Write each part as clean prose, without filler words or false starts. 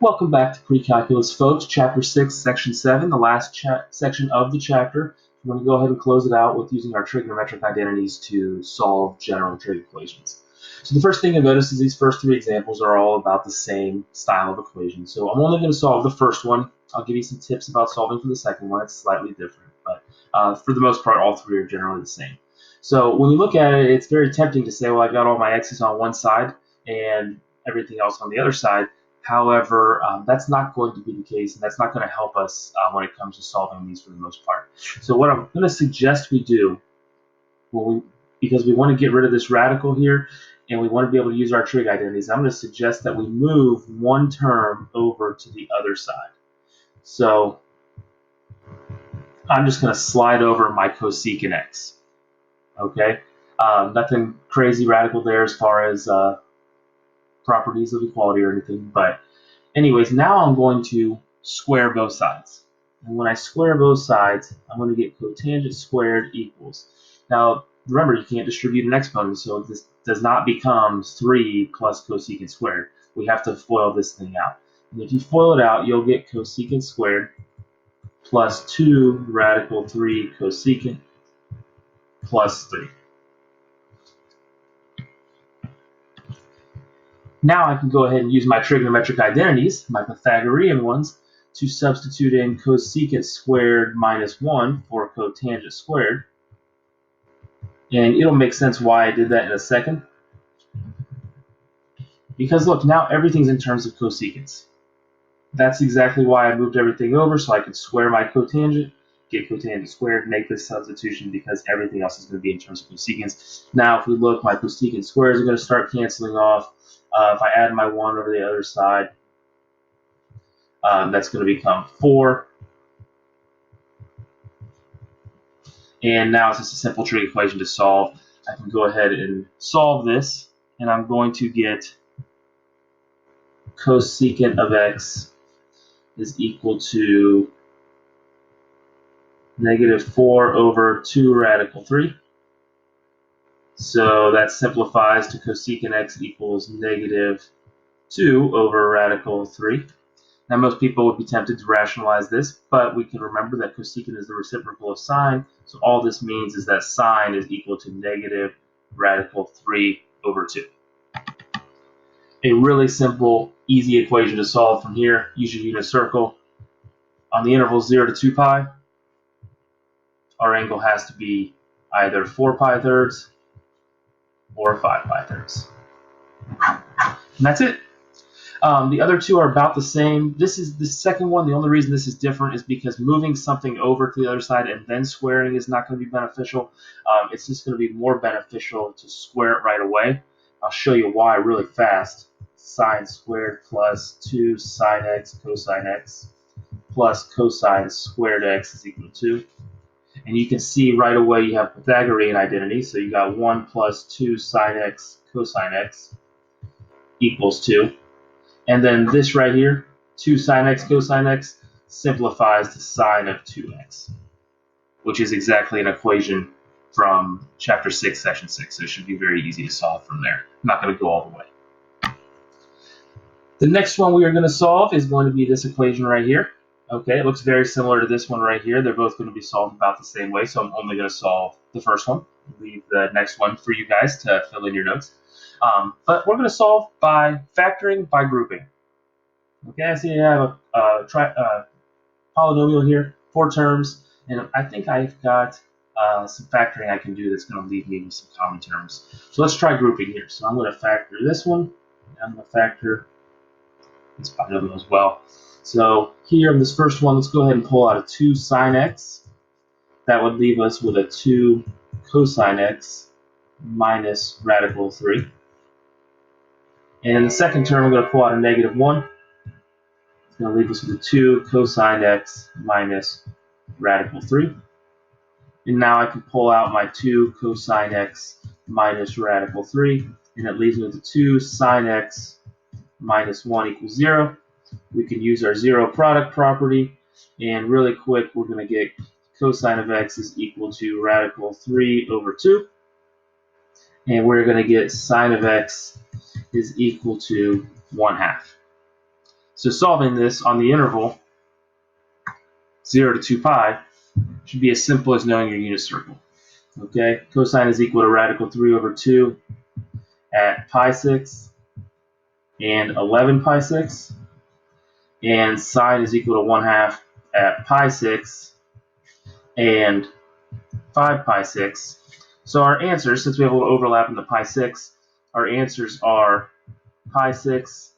Welcome back to Precalculus, folks. Chapter 6, Section 7, the last section of the chapter. I'm going to go ahead and close it out with using our trigonometric identities to solve general trig equations. So the first thing you'll notice is these first three examples are all about the same style of equation. So I'm only going to solve the first one. I'll give you some tips about solving for the second one. It's slightly different, but for the most part, all three are generally the same. So when you look at it, it's very tempting to say, well, I've got all my x's on one side and everything else on the other side. However, that's not going to be the case, and that's not going to help us when it comes to solving these for the most part. So what I'm going to suggest we do, because we want to get rid of this radical here, and we want to be able to use our trig identities, I'm going to suggest that we move one term over to the other side. So I'm just going to slide over my cosecant x. Okay, nothing crazy radical there as far as properties of equality or anything, but anyways, now I'm going to square both sides. And when I square both sides, I'm going to get cotangent squared equals. Now, remember, you can't distribute an exponent, so this does not become 3 plus cosecant squared. We have to FOIL this thing out. And if you FOIL it out, you'll get cosecant squared plus 2 radical 3 cosecant plus 3. Now I can go ahead and use my trigonometric identities, my Pythagorean ones, to substitute in cosecant squared minus 1 for cotangent squared. And it'll make sense why I did that in a second. Because look, now everything's in terms of cosecants. That's exactly why I moved everything over, so I could square my cotangent, get cotangent squared, make this substitution, because everything else is going to be in terms of cosecants. Now if we look, my cosecant squares are going to start canceling off. If I add my 1 over the other side, that's going to become 4. And now it's just a simple trig equation to solve. I can go ahead and solve this, and I'm going to get cosecant of x is equal to negative 4 over 2 radical 3. So that simplifies to cosecant x equals negative 2 over radical 3. Now, most people would be tempted to rationalize this, but we can remember that cosecant is the reciprocal of sine, so all this means is that sine is equal to negative radical 3 over 2. A really simple, easy equation to solve from here. Use your unit circle. On the interval 0 to 2 pi, our angle has to be either 4 pi thirds or 5 pi thirds. And that's it. The other two are about the same. This is the second one. The only reason this is different is because moving something over to the other side and then squaring is not going to be beneficial. It's just going to be more beneficial to square it right away. I'll show you why really fast. Sine squared plus 2 sine x cosine x plus cosine squared x is equal to 2. And you can see right away you have Pythagorean identity. So you got 1 plus 2 sine x cosine x equals 2. And then this right here, 2 sine x cosine x, simplifies to sine of 2x, which is exactly an equation from chapter 6, section 6. So it should be very easy to solve from there. I'm not going to go all the way. The next one we are going to solve is going to be this equation right here. Okay, it looks very similar to this one right here. They're both going to be solved about the same way, so I'm only going to solve the first one. Leave the next one for you guys to fill in your notes. But we're going to solve by factoring by grouping. Okay, so you have a polynomial here, 4 terms, and I think I've got some factoring I can do that's going to leave me with some common terms. So let's try grouping here. So I'm going to factor this one, and I'm going to factor this polynomial as well. So here in this first one, let's go ahead and pull out a 2 sine x. That would leave us with a 2 cosine x minus radical 3. And in the second term, I'm going to pull out a negative 1. It's going to leave us with a 2 cosine x minus radical 3. And now I can pull out my 2 cosine x minus radical 3. And it leaves me with a 2 sine x minus 1 equals 0. We can use our zero product property. And really quick, we're going to get cosine of x is equal to radical 3 over 2. And we're going to get sine of x is equal to 1/2. So solving this on the interval 0 to 2 pi should be as simple as knowing your unit circle. Okay, cosine is equal to radical 3 over 2 at pi 6 and 11 pi 6, and sine is equal to 1/2 at pi 6 and 5 pi 6. So our answers, since we have a little overlap in the pi 6, our answers are pi 6,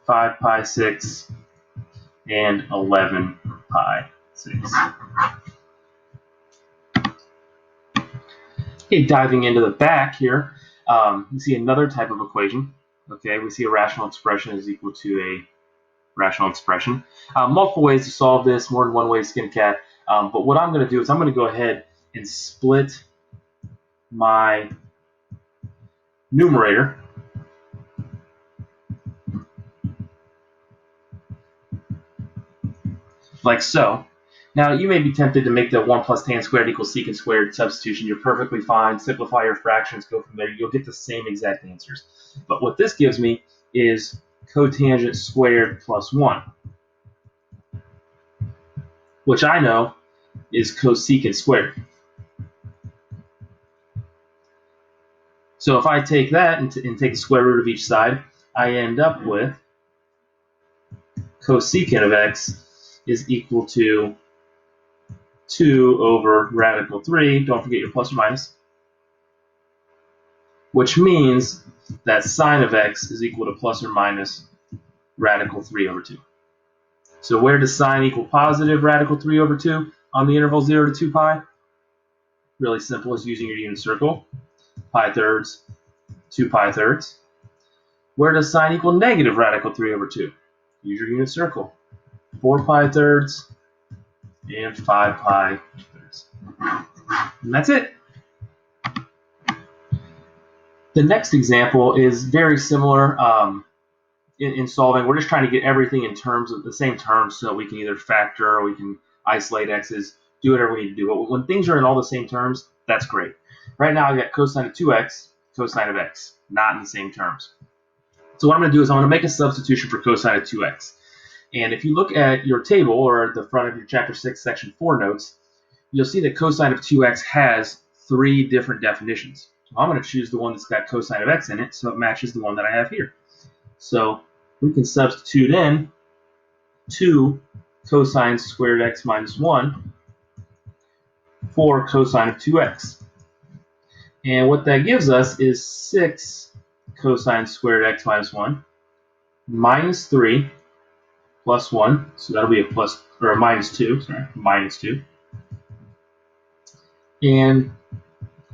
5 pi 6, and 11 pi 6. Okay, diving into the back here, you see another type of equation. Okay, we see a rational expression is equal to a rational expression. Multiple ways to solve this, more than one way to skin a cat. But what I'm going to do is I'm going to go ahead and split my numerator like so. Now, you may be tempted to make the 1 plus tan squared equals secant squared substitution. You're perfectly fine. Simplify your fractions, go from there. You'll get the same exact answers. But what this gives me is cotangent squared plus 1, which I know is cosecant squared. So if I take that and take the square root of each side, I end up with cosecant of x is equal to 2 over radical 3, don't forget your plus or minus, which means that sine of x is equal to plus or minus radical 3 over 2. So where does sine equal positive radical 3 over 2 on the interval 0 to 2 pi? Really simple, is using your unit circle. Pi thirds, 2 pi thirds. Where does sine equal negative radical 3 over 2? Use your unit circle. 4 pi thirds and 5 pi thirds. And that's it. The next example is very similar in solving. We're just trying to get everything in terms of the same terms so we can either factor or we can isolate x's, do whatever we need to do. But when things are in all the same terms, that's great. Right now I've got cosine of 2x, cosine of x, not in the same terms. So what I'm going to do is I'm going to make a substitution for cosine of 2x. And if you look at your table or at the front of your chapter 6 section 4 notes, you'll see that cosine of 2x has 3 different definitions. So I'm going to choose the one that's got cosine of x in it so it matches the one that I have here. So we can substitute in 2 cosine squared x minus 1 for cosine of 2x. And what that gives us is 6 cosine squared x minus 1 minus 3 plus 1. So that'll be a plus or a minus 2, sorry, minus 2. And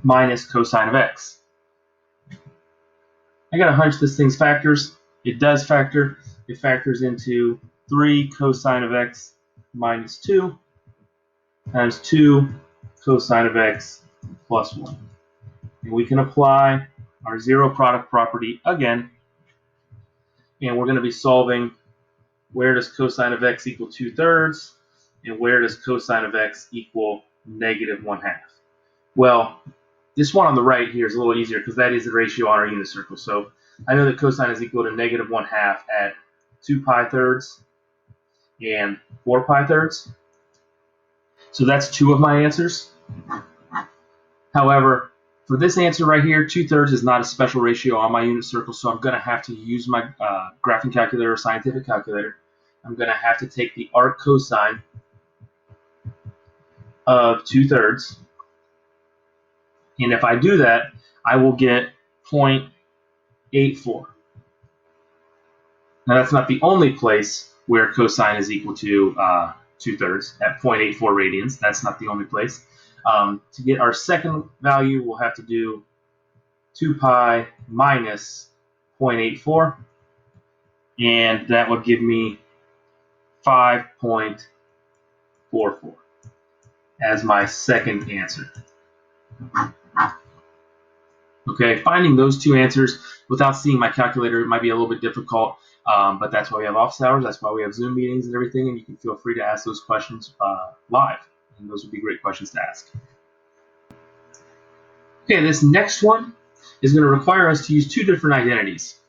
minus cosine of x. I got a hunch this thing's factors. It does factor. It factors into 3 cosine of x minus 2 times 2 cosine of x plus 1. And we can apply our zero product property again. And we're going to be solving where does cosine of x equal 2/3 and where does cosine of x equal negative 1/2. Well, this one on the right here is a little easier because that is the ratio on our unit circle. So I know that cosine is equal to negative 1/2 at 2 pi thirds and 4 pi thirds. So that's 2 of my answers. However, for this answer right here, 2/3 is not a special ratio on my unit circle, so I'm going to have to use my graphing calculator or scientific calculator. I'm going to have to take the arc cosine of 2/3. And if I do that, I will get 0.84. Now that's not the only place where cosine is equal to 2/3 at 0.84 radians. That's not the only place. To get our second value, we'll have to do 2 pi minus 0.84, and that would give me 5.44 as my second answer. Okay, finding those two answers without seeing my calculator might be a little bit difficult, but that's why we have office hours, that's why we have Zoom meetings and everything, and you can feel free to ask those questions live, and those would be great questions to ask. Okay, this next one is going to require us to use 2 different identities.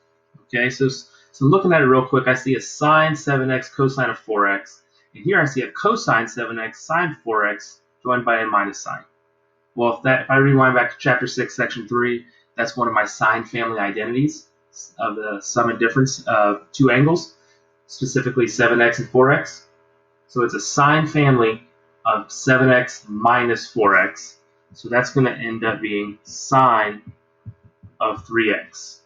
Okay, so So looking at it real quick, I see a sine 7x cosine of 4x. And here I see a cosine 7x sine 4x joined by a minus sign. Well, if I rewind back to chapter 6, section 3, that's one of my sine family identities of the sum and difference of two angles, specifically 7x and 4x. So it's a sine family of 7x minus 4x. So that's going to end up being sine of 3x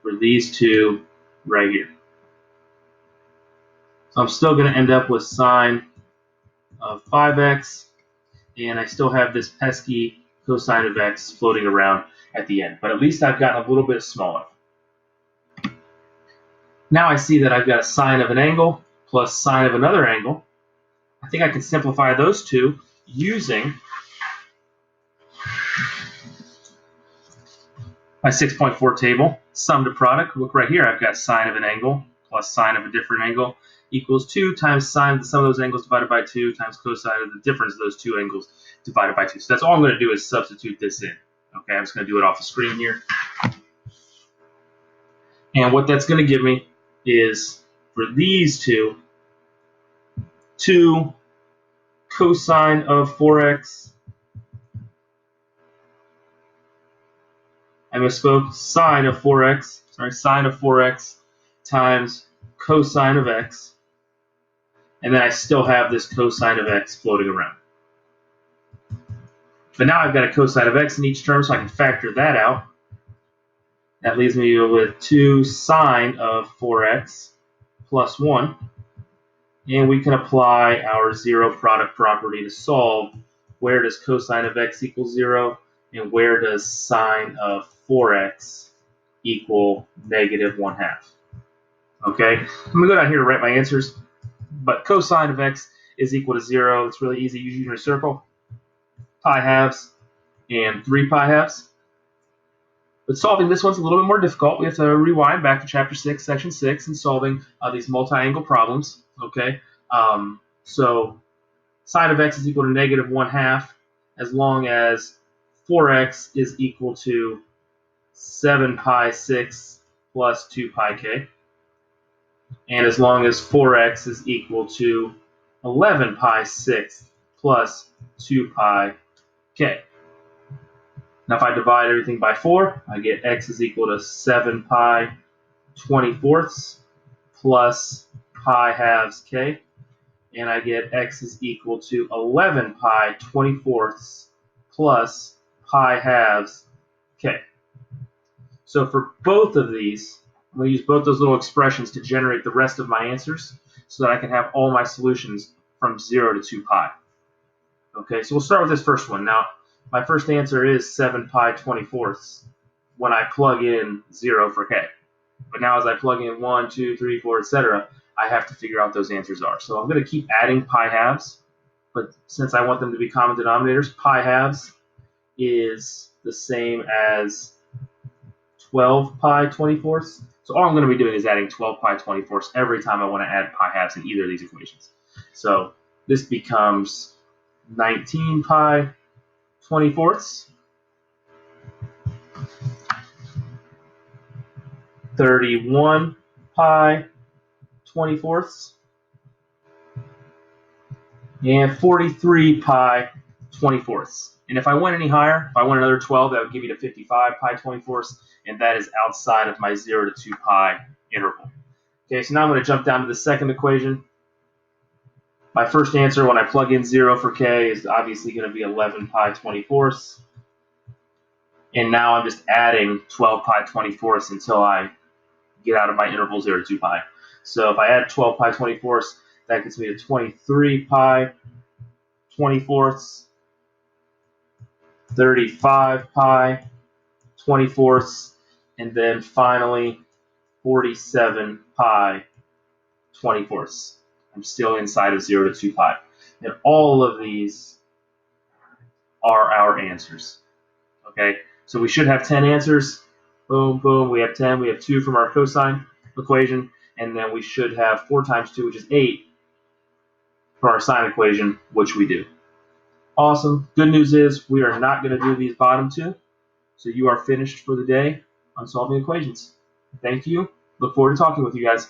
for these two right here. So I'm still going to end up with sine of 5x, and I still have this pesky cosine of x floating around at the end. But at least I've gotten a little bit smaller. Now I see that I've got a sine of an angle plus sine of another angle. I think I can simplify those two using my 6.4 table. Sum to product. Look right here, I've got sine of an angle plus sine of a different angle equals 2 times sine of the sum of those angles divided by 2 times cosine of the difference of those two angles divided by 2. So that's all I'm going to do is substitute this in. Okay, I'm just going to do it off the screen here. And what that's going to give me is, for these two, 2 cosine of 4x. I misspoke, sine of 4x, sine of 4x times cosine of x. And then I still have this cosine of x floating around. But now I've got a cosine of x in each term, so I can factor that out. That leaves me with 2 sine of 4x plus 1. And we can apply our zero product property to solve where does cosine of x equal 0 and where does sine of 4x equal negative 1/2. Okay, I'm going to go down here to write my answers. But cosine of x is equal to 0. It's really easy. Use your circle. Pi halves and 3 pi halves. But solving this one's a little bit more difficult. We have to rewind back to chapter 6, section 6, and solving these multi-angle problems. Okay, so sine of x is equal to negative 1/2 as long as 4x is equal to 7 pi 6 plus 2 pi k. And as long as 4x is equal to 11 pi 6 plus 2 pi k. Now if I divide everything by 4, I get x is equal to 7 pi 24ths plus pi halves k. And I get x is equal to 11 pi 24ths plus pi halves k. So for both of these, I'm going to use both those little expressions to generate the rest of my answers so that I can have all my solutions from 0 to 2 pi. Okay, so we'll start with this first one. Now, my first answer is 7 pi 24ths when I plug in 0 for k. But now as I plug in 1, 2, 3, 4, etc., I have to figure out those answers are. So I'm going to keep adding pi halves, but since I want them to be common denominators, pi halves is the same as 12 pi 24ths. So all I'm going to be doing is adding 12 pi 24ths every time I want to add pi halves in either of these equations. So this becomes 19 pi 24ths, 31 pi 24ths, and 43 pi 24ths. And if I went any higher, if I went another 12, that would give me to 55 pi 24ths, and that is outside of my 0 to 2 pi interval. Okay, so now I'm going to jump down to the second equation. My first answer when I plug in 0 for k is obviously going to be 11 pi 24ths. And now I'm just adding 12 pi 24ths until I get out of my interval 0 to 2 pi. So if I add 12 pi 24ths, that gets me to 23 pi 24ths, 35 pi 24ths, and then finally 47 pi 24ths. I'm still inside of 0 to 2 pi. And all of these are our answers. Okay, so we should have 10 answers. Boom, boom, we have 10. We have 2 from our cosine equation, and then we should have 4 times 2, which is 8, for our sine equation, which we do. Awesome. Good news is we are not going to do these bottom 2, so you are finished for the day on solving equations. Thank you. Look forward to talking with you guys.